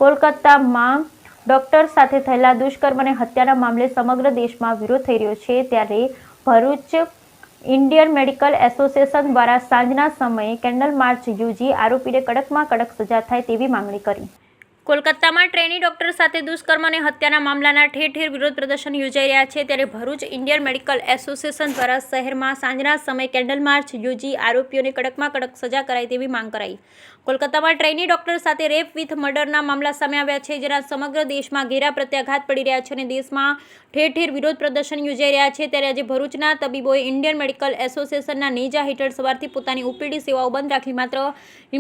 કોલકાતામાં ડોક્ટર સાથે થયેલા દુષ્કર્મ અને હત્યાના મામલે સમગ્ર દેશમાં વિરોધ થઈ રહ્યો છે, ત્યારે ભરૂચ ઇન્ડિયન મેડિકલ એસોસિએશન દ્વારા સાંજના સમયે કેન્ડલ માર્ચ યોજી આરોપીને કડકમાં કડક સજા થાય તેવી માંગણી કરી। કોલકાતામાં ટ્રેની ડોક્ટર સાથે દુષ્કર્મ અને હત્યાના મામલાના ઠેર ઠેર વિરોધ પ્રદર્શન યોજાઈ રહ્યા છે, ત્યારે ભરૂચ ઇન્ડિયન મેડિકલ એસોસિએશન દ્વારા શહેરમાં સાંજના સમયે કેન્ડલ માર્ચ યોજી આરોપીઓને કડકમાં કડક સજા કરાય તેવી માંગ કરાઈ। કોલકાતામાં ટ્રેની ડોક્ટર સાથે રેપ વિથ મર્ડરના મામલા સામે આવ્યા છે, જેના સમગ્ર દેશમાં ઘેરા પ્રત્યાઘાત પડી રહ્યા છે અને દેશમાં ઠેર ઠેર વિરોધ પ્રદર્શન યોજાઈ રહ્યા છે, ત્યારે આજે ભરૂચના તબીબોએ ઇન્ડિયન મેડિકલ એસોસિએશનના નેજા હેઠળ સવારથી પોતાની ઓપીડી સેવાઓ બંધ રાખી માત્ર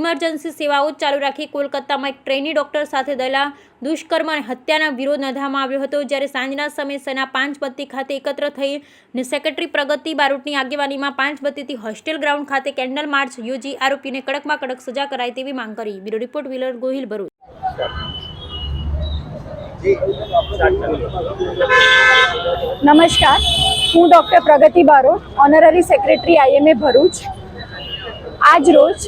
ઇમરજન્સી સેવાઓ ચાલુ રાખી કોલકાતામાં એક ટ્રેની ડોક્ટર સાથે થયેલા દુષ્કર્મ અને હત્યાના વિરોધ નોંધવામાં આવ્યો હતો, જ્યારે સાંજના સમયે સેના 5 બત્તી ખાતે એકત્ર થઈને સેક્રેટરી પ્રગતિ બારોટની આગેવાનીમાં 5 બત્તીથી હોસ્ટેલ ગ્રાઉન્ડ ખાતે કેન્ડલ માર્ચ યોજી આરોપીને કડકમાં કડક સજા કરાય તેવી માંગ કરી। Bureau report Vilar Gohil, Bharuch. નમસ્કાર, હું doctor Pragati Barot, honorary secretary IMA Bharuch. આજ રોજ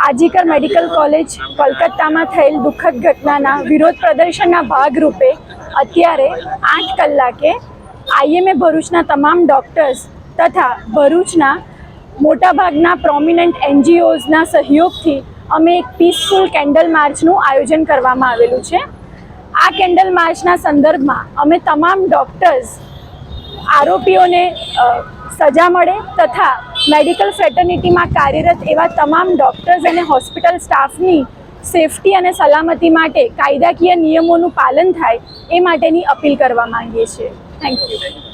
આજીકર મેડિકલ કોલેજ કોલકાતામાં થયેલ દુઃખદ ઘટનાના વિરોધ પ્રદર્શનના ભાગરૂપે અત્યારે 8 કલાકે IMA ભરૂચના તમામ ડૉક્ટર્સ તથા ભરૂચના મોટાભાગના પ્રોમિનન્ટ NGOsના સહયોગથી અમે એક પીસફુલ કેન્ડલ માર્ચનું આયોજન કરવામાં આવેલું છે। આ કેન્ડલ માર્ચના સંદર્ભમાં અમે તમામ ડૉક્ટર્સ આરોપીઓને સજા મળે તથા મેડિકલ ફ્રેટર્નિટીમાં કાર્યરત એવા તમામ ડૉક્ટર્સ અને હોસ્પિટલ સ્ટાફની સેફટી અને સલામતી માટે કાયદાકીય નિયમોનું પાલન થાય એ માટેની અપીલ કરવા માંગીએ છીએ। Thank you.